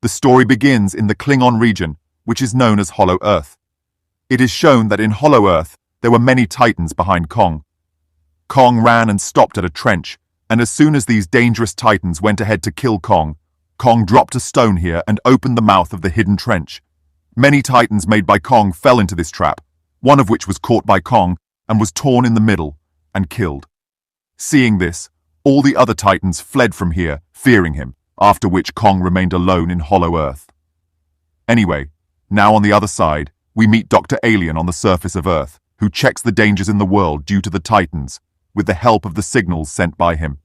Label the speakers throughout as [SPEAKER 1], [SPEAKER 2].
[SPEAKER 1] The story begins in the Klingon region, which is known as Hollow Earth. It is shown that in Hollow Earth, there were many titans behind Kong. Kong ran and stopped at a trench, and as soon as these dangerous titans went ahead to kill Kong, Kong dropped a stone here and opened the mouth of the hidden trench. Many titans made by Kong fell into this trap, one of which was caught by Kong and was torn in the middle and killed. Seeing this, all the other titans fled from here, fearing him, after which Kong remained alone in Hollow Earth. Anyway, now on the other side, we meet Dr. Alien on the surface of Earth, who checks the dangers in the world due to the titans, with the help of the signals sent by him.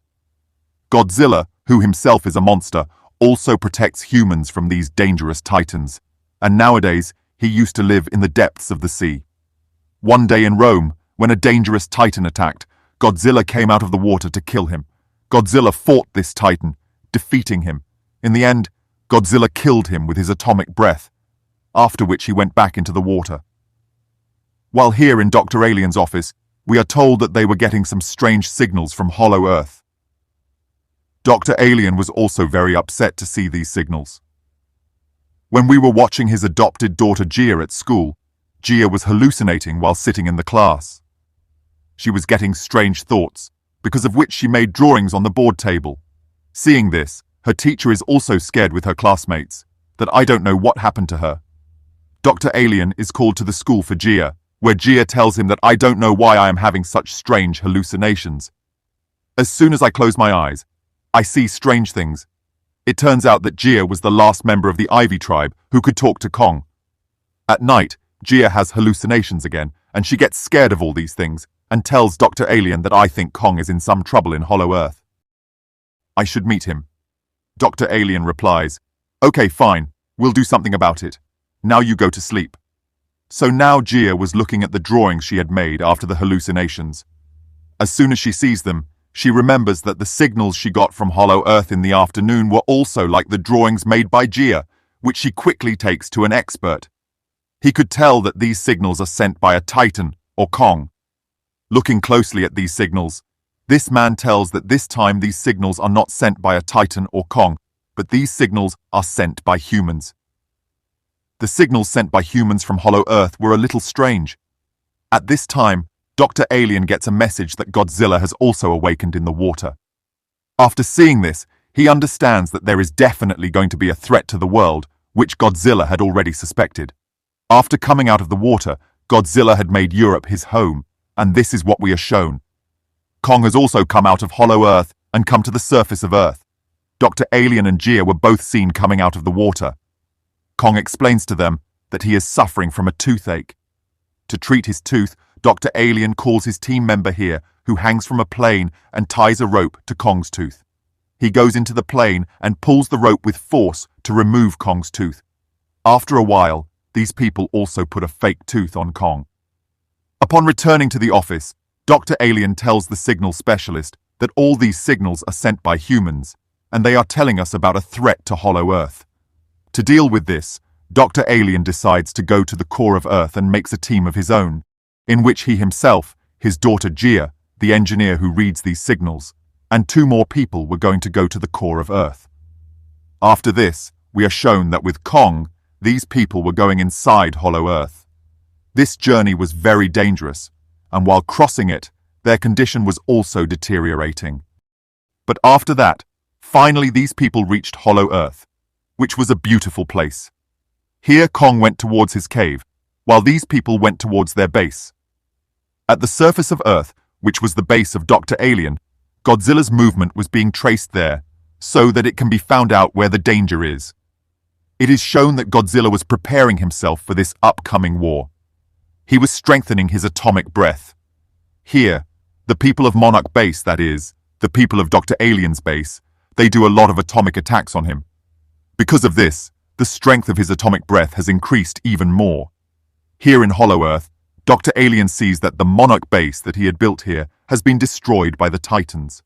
[SPEAKER 1] Godzilla, who himself is a monster, also protects humans from these dangerous titans, and nowadays he used to live in the depths of the sea. One day in Rome, when a dangerous titan attacked, Godzilla came out of the water to kill him. Godzilla fought this titan, defeating him. In the end, Godzilla killed him with his atomic breath, after which he went back into the water. While here in Dr. Alien's office, we are told that they were getting some strange signals from Hollow Earth. Dr. Alien was also very upset to see these signals. When we were watching his adopted daughter Gia at school, Gia was hallucinating while sitting in the class. She was getting strange thoughts, because of which she made drawings on the board table. Seeing this, her teacher is also scared with her classmates, that I don't know what happened to her. Dr. Alien is called to the school for Gia, where Gia tells him that I don't know why I am having such strange hallucinations. As soon as I close my eyes, I see strange things. It turns out that Gia was the last member of the Ivy tribe who could talk to Kong. At night, Gia has hallucinations again, and she gets scared of all these things, and tells Dr. Alien that I think Kong is in some trouble in Hollow Earth. I should meet him. Dr. Alien replies, "Okay, fine, we'll do something about it. Now you go to sleep." So now Gia was looking at the drawings she had made after the hallucinations. As soon as she sees them, she remembers that the signals she got from Hollow Earth in the afternoon were also like the drawings made by Gia, which she quickly takes to an expert. He could tell that these signals are sent by a Titan or Kong. Looking closely at these signals, this man tells that this time these signals are not sent by a Titan or Kong, but these signals are sent by humans. The signals sent by humans from Hollow Earth were a little strange. At this time, Dr. Alien gets a message that Godzilla has also awakened in the water. After seeing this, he understands that there is definitely going to be a threat to the world, which Godzilla had already suspected. After coming out of the water, Godzilla had made Europe his home, and this is what we are shown. Kong has also come out of Hollow Earth and come to the surface of Earth. Dr. Alien and Gia were both seen coming out of the water. Kong explains to them that he is suffering from a toothache. To treat his tooth, Dr. Alien calls his team member here, who hangs from a plane and ties a rope to Kong's tooth. He goes into the plane and pulls the rope with force to remove Kong's tooth. After a while, these people also put a fake tooth on Kong. Upon returning to the office, Dr. Alien tells the signal specialist that all these signals are sent by humans, and they are telling us about a threat to Hollow Earth. To deal with this, Dr. Alien decides to go to the core of Earth and makes a team of his own, in which he himself, his daughter Gia, the engineer who reads these signals, and 2 more people were going to go to the core of Earth. After this, we are shown that with Kong, these people were going inside Hollow Earth. This journey was very dangerous, and while crossing it, their condition was also deteriorating. But after that, finally these people reached Hollow Earth, which was a beautiful place. Here Kong went towards his cave, while these people went towards their base. At the surface of Earth, which was the base of Dr. Alien, Godzilla's movement was being traced there, so that it can be found out where the danger is. It is shown that Godzilla was preparing himself for this upcoming war. He was strengthening his atomic breath. Here, the people of Monarch Base, that is, the people of Dr. Alien's base, they do a lot of atomic attacks on him. Because of this, the strength of his atomic breath has increased even more. Here in Hollow Earth, Dr. Alien sees that the Monarch base that he had built here has been destroyed by the Titans.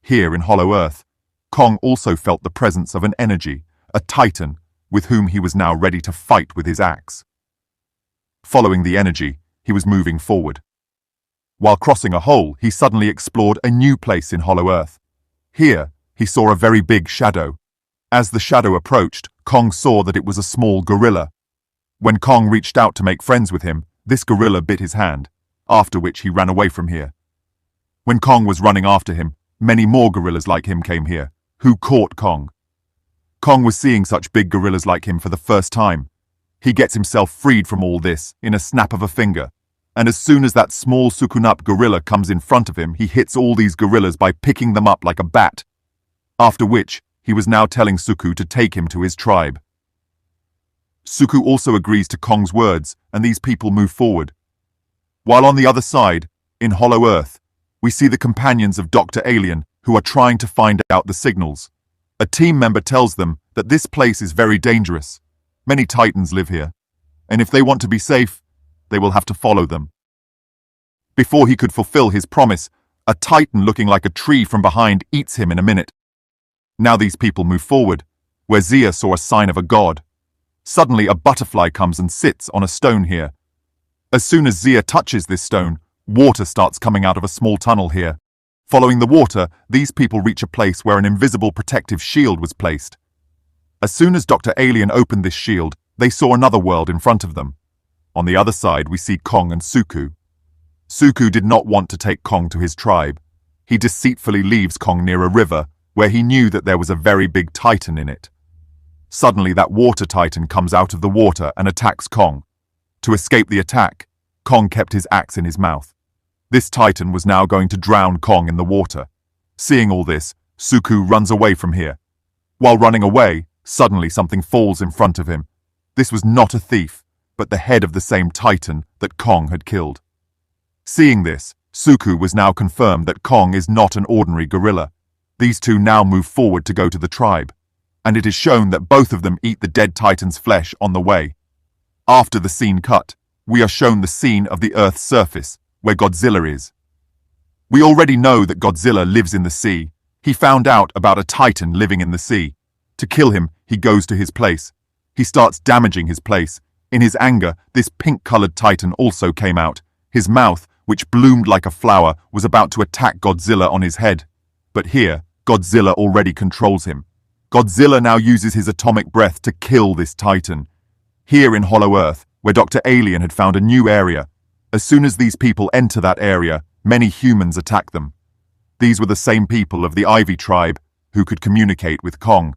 [SPEAKER 1] Here in Hollow Earth, Kong also felt the presence of an energy, a Titan, with whom he was now ready to fight with his axe. Following the energy, he was moving forward. While crossing a hole, he suddenly explored a new place in Hollow Earth. Here, he saw a very big shadow. As the shadow approached, Kong saw that it was a small gorilla. When Kong reached out to make friends with him, this gorilla bit his hand, after which he ran away from here. When Kong was running after him, many more gorillas like him came here, who caught Kong. Kong was seeing such big gorillas like him for the first time. He gets himself freed from all this in a snap of a finger, and as soon as that small Sukunup gorilla comes in front of him, he hits all these gorillas by picking them up like a bat. After which, he was now telling Suku to take him to his tribe. Suku also agrees to Kong's words, and these people move forward. While on the other side, in Hollow Earth, we see the companions of Dr. Alien who are trying to find out the signals. A team member tells them that this place is very dangerous. Many Titans live here, and if they want to be safe, they will have to follow them. Before he could fulfill his promise, a Titan looking like a tree from behind eats him in a minute. Now these people move forward, where Zia saw a sign of a god. Suddenly a butterfly comes and sits on a stone here. As soon as Zia touches this stone, water starts coming out of a small tunnel here. Following the water, these people reach a place where an invisible protective shield was placed. As soon as Dr. Alien opened this shield, they saw another world in front of them. On the other side, we see Kong and Suku. Suku did not want to take Kong to his tribe. He deceitfully leaves Kong near a river, where he knew that there was a very big Titan in it. Suddenly, that water Titan comes out of the water and attacks Kong. To escape the attack, Kong kept his axe in his mouth. This Titan was now going to drown Kong in the water. Seeing all this, Suku runs away from here. While running away, suddenly something falls in front of him. This was not a thief, but the head of the same Titan that Kong had killed. Seeing this, Suku was now confirmed that Kong is not an ordinary gorilla. These two now move forward to go to the tribe, and it is shown that both of them eat the dead Titan's flesh on the way. After the scene cut, we are shown the scene of the Earth's surface, where Godzilla is. We already know that Godzilla lives in the sea. He found out about a Titan living in the sea. To kill him, he goes to his place. He starts damaging his place. In his anger, this pink-colored Titan also came out. His mouth, which bloomed like a flower, was about to attack Godzilla on his head. But here, Godzilla already controls him. Godzilla now uses his atomic breath to kill this Titan. Here in Hollow Earth, where Dr. Alien had found a new area, as soon as these people enter that area, many humans attack them. These were the same people of the Ivy tribe who could communicate with Kong,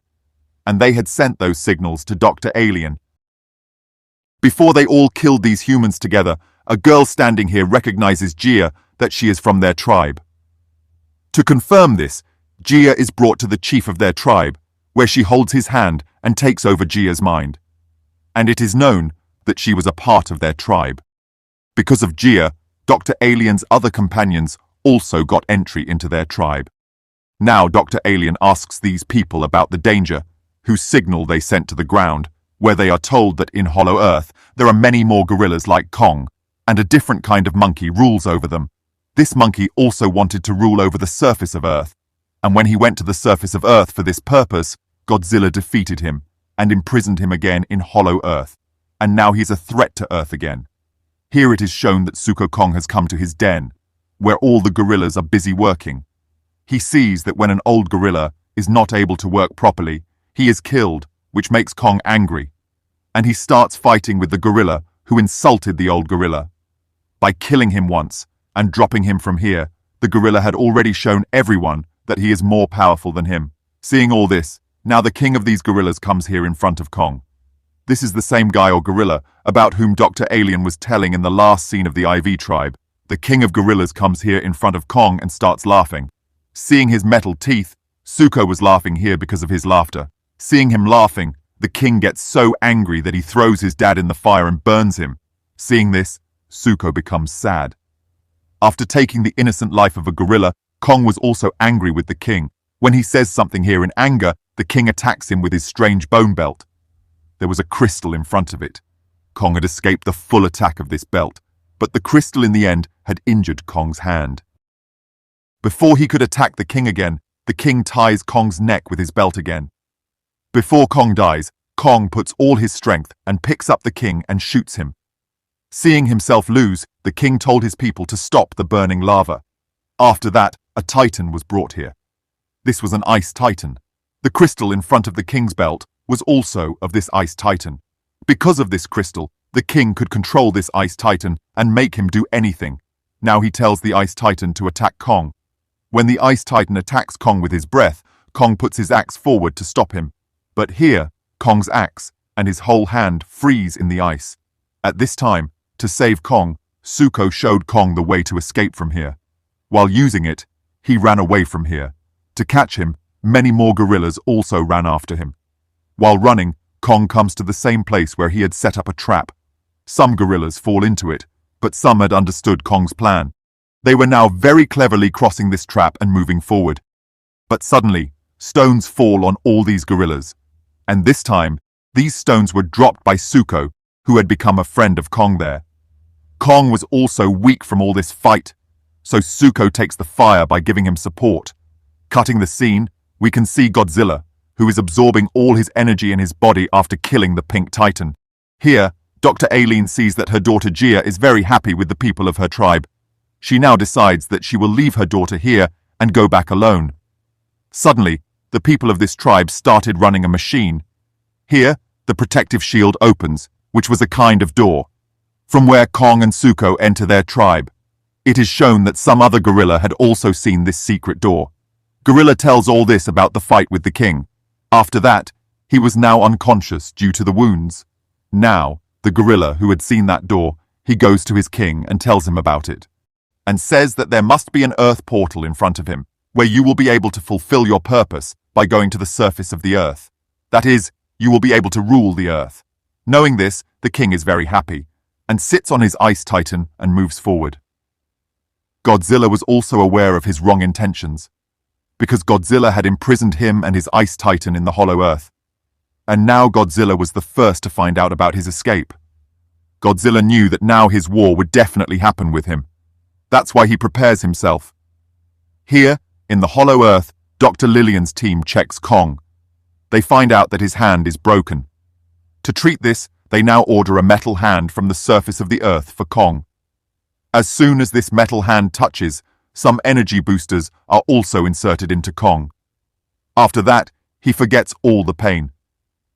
[SPEAKER 1] and they had sent those signals to Dr. Alien. Before they all killed these humans together, a girl standing here recognizes Gia that she is from their tribe. To confirm this, Gia is brought to the chief of their tribe, where she holds his hand and takes over Gia's mind. And it is known that she was a part of their tribe. Because of Gia, Dr. Alien's other companions also got entry into their tribe. Now Dr. Alien asks these people about the danger, whose signal they sent to the ground, where they are told that in Hollow Earth there are many more gorillas like Kong, and a different kind of monkey rules over them. This monkey also wanted to rule over the surface of Earth, and when he went to the surface of Earth for this purpose, Godzilla defeated him and imprisoned him again in Hollow Earth, and now he's a threat to Earth again. Here it is shown that Suko Kong has come to his den, where all the gorillas are busy working. He sees that when an old gorilla is not able to work properly, he is killed, which makes Kong angry, and he starts fighting with the gorilla who insulted the old gorilla. By killing him once and dropping him from here, the gorilla had already shown everyone that he is more powerful than him. Seeing all this, now the king of these gorillas comes here in front of Kong. This is the same guy or gorilla about whom Dr. Alien was telling in the last scene of the IV tribe. The king of gorillas comes here in front of Kong and starts laughing. Seeing his metal teeth, Suko was laughing here because of his laughter. Seeing him laughing, the king gets so angry that he throws his dad in the fire and burns him. Seeing this, Suko becomes sad. After taking the innocent life of a gorilla, Kong was also angry with the king. When he says something here in anger, the king attacks him with his strange bone belt. There was a crystal in front of it. Kong had escaped the full attack of this belt, but the crystal in the end had injured Kong's hand. Before he could attack the king again, the king ties Kong's neck with his belt again. Before Kong dies, Kong puts all his strength and picks up the king and shoots him. Seeing himself lose, the king told his people to stop the burning lava. After that, a titan was brought here. This was an ice titan. The crystal in front of the king's belt was also of this ice titan. Because of this crystal, the king could control this ice titan and make him do anything. Now he tells the ice titan to attack Kong. When the ice titan attacks Kong with his breath, Kong puts his axe forward to stop him. But here, Kong's axe and his whole hand freeze in the ice. At this time, to save Kong, Zuko showed Kong the way to escape from here. While using it, he ran away from here. To catch him, many more gorillas also ran after him. While running, Kong comes to the same place where he had set up a trap. Some gorillas fall into it, but some had understood Kong's plan. They were now very cleverly crossing this trap and moving forward. But suddenly, stones fall on all these gorillas. And this time, these stones were dropped by Zuko, who had become a friend of Kong there. Kong was also weak from all this fight, so Zuko takes the fire by giving him support. Cutting the scene, we can see Godzilla, who is absorbing all his energy in his body after killing the pink titan. Here, Dr. Aileen sees that her daughter Gia is very happy with the people of her tribe. She now decides that she will leave her daughter here and go back alone. Suddenly, the people of this tribe started running a machine. Here, the protective shield opens, which was a kind of door, from where Kong and Zuko enter their tribe. It is shown that some other gorilla had also seen this secret door. Gorilla tells all this about the fight with the king. After that, he was now unconscious due to the wounds. Now, the gorilla who had seen that door, he goes to his king and tells him about it, and says that there must be an earth portal in front of him, where you will be able to fulfill your purpose by going to the surface of the earth. That is, you will be able to rule the earth. Knowing this, the king is very happy, and sits on his ice titan and moves forward. Godzilla was also aware of his wrong intentions, because Godzilla had imprisoned him and his ice titan in the hollow earth. And now Godzilla was the first to find out about his escape. Godzilla knew that now his war would definitely happen with him. That's why he prepares himself. Here, in the hollow earth, Dr. Lillian's team checks Kong. They find out that his hand is broken. To treat this, they now order a metal hand from the surface of the earth for Kong. As soon as this metal hand touches, some energy boosters are also inserted into Kong. After that, he forgets all the pain.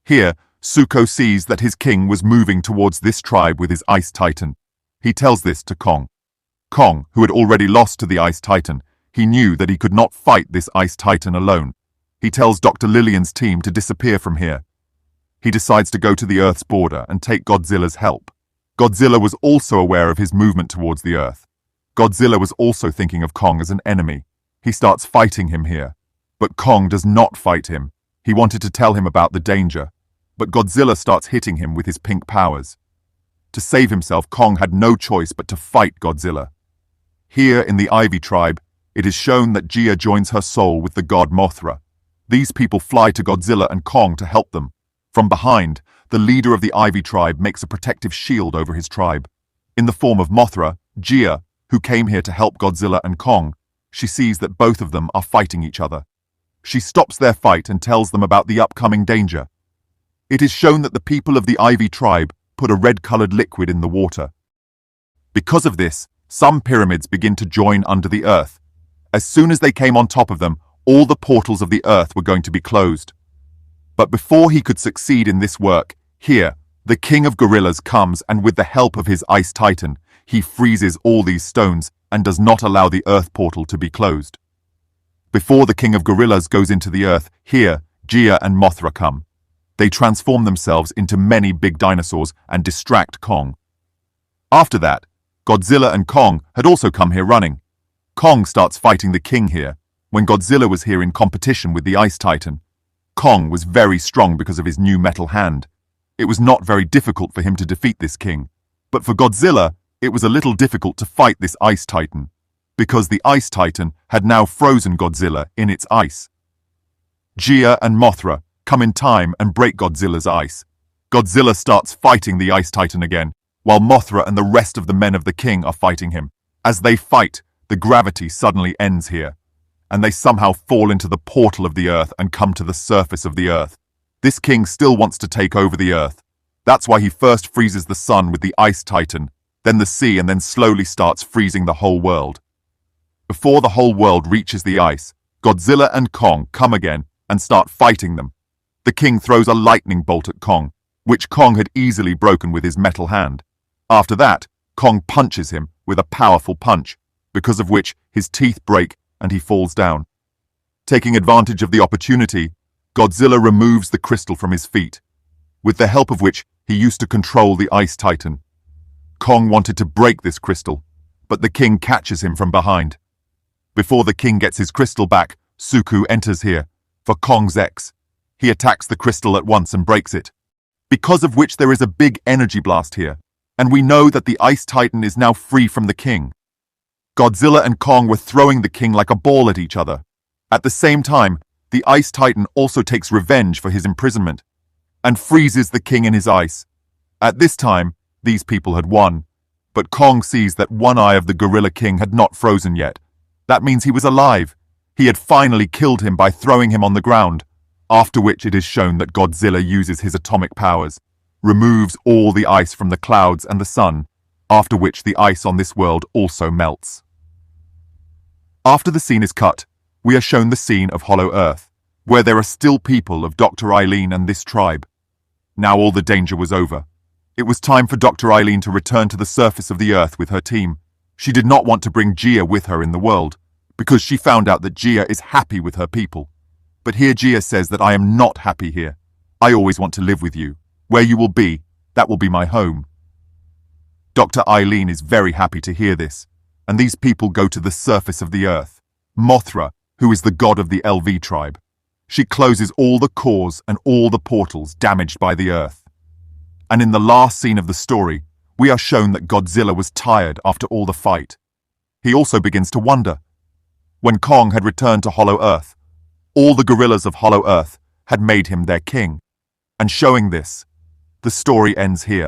[SPEAKER 1] Here, Zuko sees that his king was moving towards this tribe with his ice titan. He tells this to Kong. Kong, who had already lost to the ice titan, he knew that he could not fight this ice titan alone. He tells Dr. Lillian's team to disappear from here. He decides to go to the Earth's border and take Godzilla's help. Godzilla was also aware of his movement towards the Earth. Godzilla was also thinking of Kong as an enemy. He starts fighting him here. But Kong does not fight him. He wanted to tell him about the danger. But Godzilla starts hitting him with his pink powers. To save himself, Kong had no choice but to fight Godzilla. Here in the Ivy tribe, it is shown that Gia joins her soul with the god Mothra. These people fly to Godzilla and Kong to help them. From behind, the leader of the Ivy tribe makes a protective shield over his tribe. In the form of Mothra, Gia, who came here to help Godzilla and Kong, she sees that both of them are fighting each other. She stops their fight and tells them about the upcoming danger. It is shown that the people of the Ivy tribe put a red-colored liquid in the water. Because of this, some pyramids begin to join under the earth. As soon as they came on top of them, all the portals of the earth were going to be closed. But before he could succeed in this work, here, the king of gorillas comes and with the help of his ice titan, he freezes all these stones and does not allow the earth portal to be closed. Before the king of gorillas goes into the earth, here, Gia and Mothra come. They transform themselves into many big dinosaurs and distract Kong. After that, Godzilla and Kong had also come here running. Kong starts fighting the king here. When Godzilla was here in competition with the ice titan, Kong was very strong because of his new metal hand. It was not very difficult for him to defeat this king. But for Godzilla, it was a little difficult to fight this ice titan, because the ice titan had now frozen Godzilla in its ice. Gia and Mothra come in time and break Godzilla's ice. Godzilla starts fighting the ice titan again, while Mothra and the rest of the men of the king are fighting him. As they fight, the gravity suddenly ends here, and they somehow fall into the portal of the earth and come to the surface of the earth. This king still wants to take over the earth. That's why he first freezes the sun with the ice titan, then the sea, and then slowly starts freezing the whole world. Before the whole world reaches the ice, Godzilla and Kong come again and start fighting them. The king throws a lightning bolt at Kong, which Kong had easily broken with his metal hand. After that, Kong punches him with a powerful punch, because of which his teeth break and he falls down. Taking advantage of the opportunity, Godzilla removes the crystal from his feet, with the help of which he used to control the Ice Titan. Kong wanted to break this crystal, but the king catches him from behind. Before the king gets his crystal back, Suku enters here, for Kong's ex. He attacks the crystal at once and breaks it, because of which there is a big energy blast here, and we know that the Ice Titan is now free from the king. Godzilla and Kong were throwing the king like a ball at each other. At the same time, the Ice Titan also takes revenge for his imprisonment, and freezes the king in his ice. At this time, these people had won, but Kong sees that one eye of the Gorilla King had not frozen yet. That means he was alive. He had finally killed him by throwing him on the ground, after which it is shown that Godzilla uses his atomic powers, removes all the ice from the clouds and the sun, after which the ice on this world also melts. After the scene is cut, we are shown the scene of Hollow Earth, where there are still people of Dr. Eileen and this tribe. Now all the danger was over. It was time for Dr. Eileen to return to the surface of the Earth with her team. She did not want to bring Gia with her in the world, because she found out that Gia is happy with her people. But here Gia says that I am not happy here. I always want to live with you. Where you will be, that will be my home. Dr. Eileen is very happy to hear this, and these people go to the surface of the Earth. Mothra, who is the god of the LV tribe. She closes all the cores and all the portals damaged by the Earth. And in the last scene of the story, we are shown that Godzilla was tired after all the fight. He also begins to wonder. When Kong had returned to Hollow Earth, all the gorillas of Hollow Earth had made him their king. And showing this, the story ends here.